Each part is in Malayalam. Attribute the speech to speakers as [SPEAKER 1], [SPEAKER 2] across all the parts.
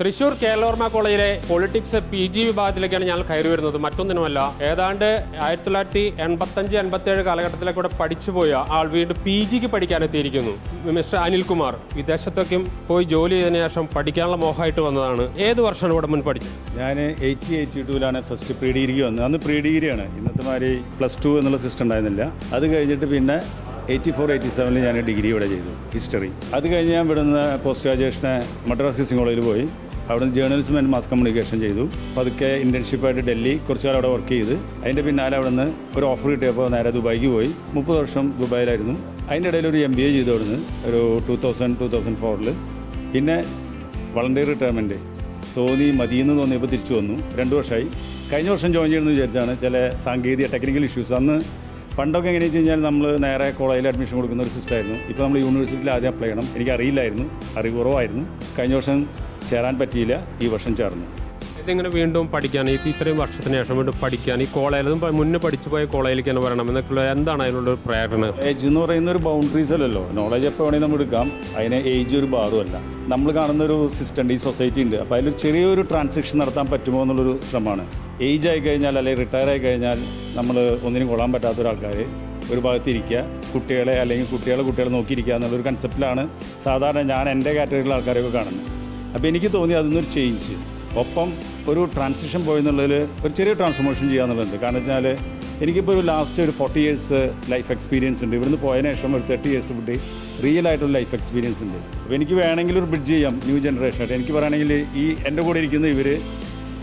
[SPEAKER 1] തൃശ്ശൂർ കേരളവർമ്മ കോളേജിലെ പൊളിറ്റിക്സ് PG വിഭാഗത്തിലേക്കാണ് ഞങ്ങൾ കയറി വരുന്നത്. മറ്റൊന്നിനുമല്ല, ഏതാണ്ട് 1985-87 കാലഘട്ടത്തിലേക്കൂടെ പഠിച്ചുപോയ ആൾ വീണ്ടും PGക്ക് പഠിക്കാനെത്തിയിരിക്കുന്നു. മിസ്റ്റർ അനിൽകുമാർ വിദേശത്തൊക്കെയും പോയി ജോലി ചെയ്തതിനു ശേഷം പഠിക്കാനുള്ള മോഹമായിട്ട് വന്നതാണ്. ഏത് വർഷമാണ് ഇവിടെ മുൻ പഠിച്ചത്?
[SPEAKER 2] ഞാൻ 82-ലാണ് ഫസ്റ്റ് പ്രീ ഡിഗ്രിക്ക് വന്നത്. അന്ന് പ്രീ ഡിഗ്രിയാണ്, ഇന്നത്തെ മാതിരി +2 എന്നുള്ള സിസ്റ്റം ഉണ്ടായിരുന്നില്ല. അത് കഴിഞ്ഞിട്ട് പിന്നെ 84-87 ഞാൻ ഡിഗ്രി ഇവിടെ ചെയ്തു, ഹിസ്റ്ററി. അത് കഴിഞ്ഞ് ഞാൻ ഇവിടുന്ന് പോസ്റ്റ് ഗ്രാജുവേഷന് മദ്രാസ് കോളേജിൽ പോയി. അവിടുന്ന് ജേർണലിസം ആൻഡ് മാസ് കമ്മ്യൂണിക്കേഷൻ ചെയ്തു. പതുക്കെ ഇൻറ്റേൺഷിപ്പായിട്ട് ഡെല്ലി കുറച്ച് കാലം അവിടെ വർക്ക് ചെയ്ത് അതിൻ്റെ പിന്നാലെ അവിടെ നിന്ന് ഒരു ഓഫർ കിട്ടിയപ്പോൾ നേരെ ദുബായിക്ക് പോയി. 30 വർഷം ദുബായിലായിരുന്നു. അതിൻ്റെ ഇടയിൽ ഒരു MBA ചെയ്തു അവിടുന്ന് ഒരു 2004 പിന്നെ വളണ്ടിയർ റിട്ടയർമെൻറ്റ് തോന്നി മതിയെന്ന് തോന്നിയപ്പോൾ തിരിച്ചു വന്നു. 2 വർഷമായി. കഴിഞ്ഞ വർഷം ജോയിൻ ചെയ്യണമെന്ന് വിചാരിച്ചാണ്. ചില സാങ്കേതിക ടെക്നിക്കൽ ഇഷ്യൂസ്. അന്ന് പണ്ടൊക്കെ എങ്ങനെയാണെന്ന് വെച്ച് കഴിഞ്ഞാൽ നമ്മൾ നേരെ കോളേജിൽ അഡ്മിഷൻ കൊടുക്കുന്ന ഒരു സിസ്റ്റമായിരുന്നു. ഇപ്പോൾ നമ്മൾ യൂണിവേഴ്സിറ്റിയിൽ ആദ്യം അപ്ലൈ ചെയ്യണം. എനിക്കറിയില്ലായിരുന്നു, അറിവ് കുറവായിരുന്നു. കഴിഞ്ഞ വർഷം ചേരാൻ പറ്റിയില്ല, ഈ വർഷം ചേർന്നു.
[SPEAKER 1] ഇതിങ്ങനെ വീണ്ടും പഠിക്കാൻ, ഇത്രയും വർഷത്തിന് ശേഷം വീണ്ടും പഠിക്കാൻ ഈ കോളേജിൽ മുന്നേ പഠിച്ചു പോയ കോളേജിലേക്ക് തന്നെ വരണം എന്നൊക്കെയുള്ള എന്താണ് അതിനുള്ള പ്രേരണ?
[SPEAKER 2] ഏജ് എന്ന് പറയുന്ന ഒരു ബൗണ്ടറീസ് അല്ലല്ലോ. നോളജ് എപ്പോൾ വേണമെങ്കിൽ നമ്മൾ എടുക്കാം. അതിന് ഏജ് ഒരു ബാറുമല്ല. നമ്മൾ കാണുന്ന ഒരു സിസ്റ്റം ഉണ്ട്, ഈ സൊസൈറ്റി ഉണ്ട്. അപ്പോൾ അതിൽ ചെറിയൊരു ട്രാൻസാക്ഷൻ നടത്താൻ പറ്റുമോ എന്നുള്ളൊരു ശ്രമമാണ്. ഏജ് ആയി കഴിഞ്ഞാൽ അല്ലെങ്കിൽ റിട്ടയർ ആയി കഴിഞ്ഞാൽ നമ്മൾ ഒന്നിനും കൊള്ളാൻ പറ്റാത്ത ഒരാൾക്കാർ ഒരു ഭാഗത്തിരിക്കുക, കുട്ടികളെ അല്ലെങ്കിൽ കുട്ടികളെ നോക്കിയിരിക്കുക എന്നുള്ളൊരു കൺസെപ്റ്റിലാണ് സാധാരണ ഞാൻ എൻ്റെ കാറ്റഗറിയിലുള്ള ആൾക്കാരൊക്കെ കാണുന്നത്. അപ്പോൾ എനിക്ക് തോന്നി അതൊന്നൊരു ചേഞ്ച്, ഒപ്പം ഒരു ട്രാൻസിഷൻ പോയെന്നുള്ളതിൽ ഒരു ചെറിയ ട്രാൻസ്ഫോർമേഷൻ ചെയ്യാന്നുള്ളത്. കാരണം വെച്ചാൽ എനിക്കിപ്പോൾ ഒരു ലാസ്റ്റ് ഒരു 40 years ലൈഫ് എക്സ്പീരിയൻസ് ഉണ്ട്. ഇവിടുന്ന് പോയതിനു ശേഷം ഒരു 30 years കൂടി റിയൽ ആയിട്ടുള്ള ലൈഫ് എക്സ്പീരിയൻസ് ഉണ്ട്. അപ്പോൾ എനിക്ക് വേണമെങ്കിൽ ഒരു ബ്രിഡ്ജ് ചെയ്യാം ന്യൂ ജനറേഷനായിട്ട്. എനിക്ക് പറയുകയാണെങ്കിൽ ഈ എൻ്റെ കൂടെ ഇരിക്കുന്ന ഇവർ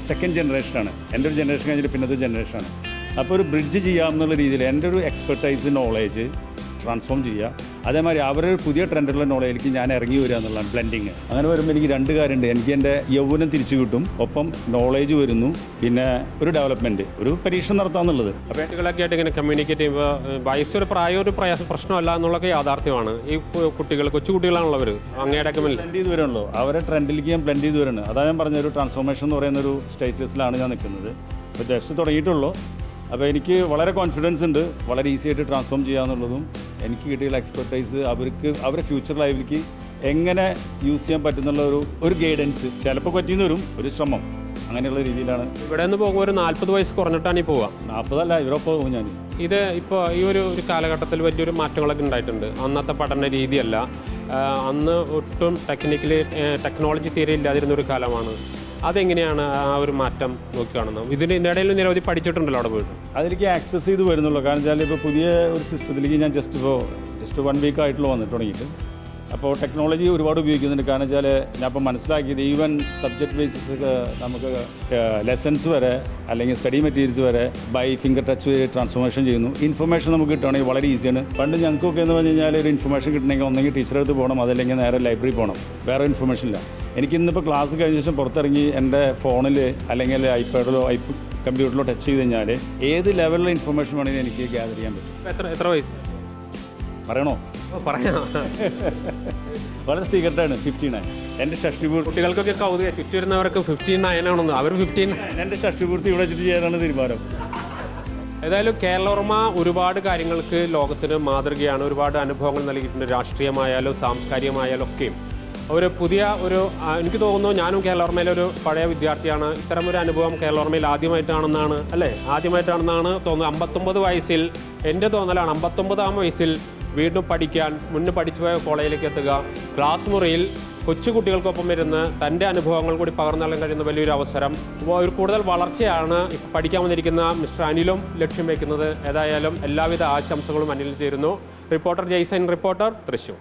[SPEAKER 2] സെക്കൻഡ് ജനറേഷനാണ്, എൻ്റെ ഒരു ജനറേഷൻ കഴിഞ്ഞിട്ട് പിന്നത്തെ ജനറേഷനാണ്. അപ്പോൾ ഒരു ബ്രിഡ്ജ് ചെയ്യാമെന്നുള്ള രീതിയിൽ എൻ്റെ ഒരു എക്സ്പെർട്ടൈസ് നോളേജ് ട്രാൻസ്ഫോം ചെയ്യുക. അതേമാതിരി അവരൊരു പുതിയ ട്രെൻഡുള്ള നോളേജിലേക്ക് ഞാൻ ഇറങ്ങി വരിക എന്നുള്ളതാണ് ബ്ലെൻഡിങ്. അങ്ങനെ വരുമ്പോൾ എനിക്ക് 2 കാര്യമുണ്ട്. എനിക്ക് എൻ്റെ യൗവനം തിരിച്ചു കിട്ടും, ഒപ്പം നോളേജ് വരുന്നു, പിന്നെ ഒരു ഡെവലപ്മെൻറ്റ്, ഒരു പരീക്ഷ നടത്താമെന്നുള്ളത്.
[SPEAKER 1] അപ്പോൾ കുട്ടികളൊക്കെ ആയിട്ട് ഇങ്ങനെ കമ്മ്യൂണിക്കേറ്റ് ചെയ്യുമ്പോൾ വയസ്സൊരു പ്രായം ഒരു പ്രശ്നമല്ല എന്നുള്ളതൊക്കെ യാഥാർത്ഥ്യമാണ്. ഈ കുട്ടികൾ കൊച്ചു കുട്ടികളാണുള്ളവർ അങ്ങേടൊക്കെ
[SPEAKER 2] ബ്ലെൻഡ് ചെയ്ത് വരണല്ലോ, അവരെ ട്രെൻഡിലേക്ക് ഞാൻ ബ്ലെൻഡ് ചെയ്ത് വരണം. അതാണ് ഞാൻ പറഞ്ഞ ഒരു ട്രാൻസ്ഫോർമേഷൻ എന്ന് പറയുന്ന ഒരു സ്റ്റേറ്റസിലാണ് ഞാൻ നിൽക്കുന്നത്. ഇപ്പോൾ ജസ്റ്റ് തുടങ്ങിയിട്ടുള്ളൂ. അപ്പോൾ എനിക്ക് വളരെ കോൺഫിഡൻസ് ഉണ്ട് വളരെ ഈസി ആയിട്ട് ട്രാൻസ്ഫോം ചെയ്യാന്നുള്ളതും. എനിക്ക് കിട്ടിയുള്ള എക്സ്പെർട്ടൈസ് അവരുടെ ഫ്യൂച്ചർ ലൈഫിലേക്ക് എങ്ങനെ യൂസ് ചെയ്യാൻ പറ്റുന്നുള്ള ഒരു ഗൈഡൻസ് ചിലപ്പോൾ പറ്റിയെന്ന് വരും, ഒരു ശ്രമം. അങ്ങനെയുള്ള രീതിയിലാണ്
[SPEAKER 1] ഇവിടെ നിന്ന് പോകുമ്പോൾ ഒരു 40 വയസ്സ് കുറഞ്ഞിട്ടാണ് ഈ പോവുക.
[SPEAKER 2] 40 അല്ല, ഇവരൊപ്പം പോകും ഞാൻ.
[SPEAKER 1] ഇത് ഇപ്പോൾ ഈ ഒരു കാലഘട്ടത്തിൽ വലിയൊരു മാറ്റങ്ങളൊക്കെ ഉണ്ടായിട്ടുണ്ട്. അന്നത്തെ പഠന രീതിയല്ല, അന്ന് ഒട്ടും ടെക്നോളജി തീരെ ഇല്ലാതിരുന്ന ഒരു കാലമാണ്. അതെങ്ങനെയാണ് ആ ഒരു മാറ്റം നോക്കി കാണുന്നത്? ഇതിൻ്റെ ഇടയിൽ നിരവധി പഠിച്ചിട്ടുണ്ടല്ലോ അവിടെ പോയിട്ട്.
[SPEAKER 2] അതെനിക്ക് ആക്സസ് ചെയ്ത് വരുന്നുള്ളൂ. കാരണം വെച്ചാൽ ഇപ്പോൾ പുതിയ ഒരു സിസ്റ്റത്തിലേക്ക് ഞാൻ ജസ്റ്റ് 1 week ആയിട്ടുള്ള വന്നിട്ട് തുടങ്ങിയിട്ട്. അപ്പോൾ ടെക്നോളജി ഒരുപാട് ഉപയോഗിക്കുന്നുണ്ട്. കാരണം വെച്ചാൽ ഞാൻ ഇപ്പോൾ മനസ്സിലാക്കിയത് ഈവൻ സബ്ജക്റ്റ് ബേസിസ് നമുക്ക് ലെസൺസ് വരെ അല്ലെങ്കിൽ സ്റ്റഡി മെറ്റീരിയൽസ് വരെ ബൈ ഫിംഗർ ടച്ച് ട്രാൻസ്ഫോർമേഷൻ ചെയ്യുന്നു. ഇൻഫർമേഷൻ നമുക്ക് കിട്ടുകയാണെങ്കിൽ വളരെ ഈസിയാണ്. പണ്ട് ഞങ്ങൾക്കൊക്കെ എന്ന് പറഞ്ഞു കഴിഞ്ഞാൽ ഒരു ഇൻഫർമേഷൻ കിട്ടണമെങ്കിൽ ഒന്നെങ്കിൽ ടീച്ചറെ അടുത്ത് പോകണം, അതല്ലെങ്കിൽ നേരെ ലൈബ്രറി പോകണം, വേറെ ഇൻഫർമേഷൻ ഇല്ല. എനിക്കിന്നിപ്പോൾ ക്ലാസ് കഴിഞ്ഞ ശേഷം പുറത്തിറങ്ങി എൻ്റെ ഫോണിൽ അല്ലെങ്കിൽ ഐപാഡിലോ കമ്പ്യൂട്ടറിലോ ടച്ച് ചെയ്ത് കഴിഞ്ഞാൽ ഏത് ലെവലിലുള്ള ഇൻഫർമേഷൻ വേണമെങ്കിലും എനിക്ക് ഗ്യാദർ ചെയ്യാൻ പറ്റും.
[SPEAKER 1] എത്ര വയസ്സ്
[SPEAKER 2] പറയണോ?
[SPEAKER 1] പറയാം.
[SPEAKER 2] വളരെ സീക്രട്ടാണ്. 59. എൻ്റെ ഷഷ്ടിപൂർത്തി.
[SPEAKER 1] കുട്ടികൾക്കൊക്കെ കൗതുക ചുറ്റുവരുന്നവർക്ക് 59 ആണെന്ന്. അവർ 15.
[SPEAKER 2] എൻ്റെ ഷഷ്ടിപൂർത്തി ഇവിടെ വെച്ചിട്ട് ചെയ്യാനാണ് തീരുമാനം.
[SPEAKER 1] ഏതായാലും കേരളവർമ്മ ഒരുപാട് കാര്യങ്ങൾക്ക് ലോകത്തിന് മാതൃകയാണ്. ഒരുപാട് അനുഭവങ്ങൾ നൽകിയിട്ടുണ്ട്. രാഷ്ട്രീയമായാലും സാംസ്കാരികമായാലും ഒക്കെയും ഒരു പുതിയ എനിക്ക് തോന്നുന്നു ഞാനും കേരളവർമ്മയിലെ ഒരു പഴയ വിദ്യാർത്ഥിയാണ്. ഇത്തരമൊരു അനുഭവം കേരളവർമ്മയിൽ ആദ്യമായിട്ടാണെന്നാണ് തോന്നുന്നത്. 59 വയസ്സിൽ എൻ്റെ തോന്നലാണ് 59ാം വയസ്സിൽ വീണ്ടും പഠിക്കാൻ മുന്നേ പഠിച്ചു പോയ കോളേജിലേക്ക് എത്തുക, ക്ലാസ് മുറിയിൽ കൊച്ചുകുട്ടികൾക്കൊപ്പം ഇരുന്ന് തൻ്റെ അനുഭവങ്ങൾ കൂടി പകർന്നു നൽകാൻ കഴിയുന്ന വലിയൊരു അവസരം. ഒരു കൂടുതൽ വളർച്ചയാണ് പഠിക്കാൻ വന്നിരിക്കുന്ന മിസ്റ്റർ അനിലും ലക്ഷ്യം വയ്ക്കുന്നത്. ഏതായാലും എല്ലാവിധ ആശംസകളും അനിലിൽ ചേരുന്നു. Reporter Jaison, reporter, Thrissur.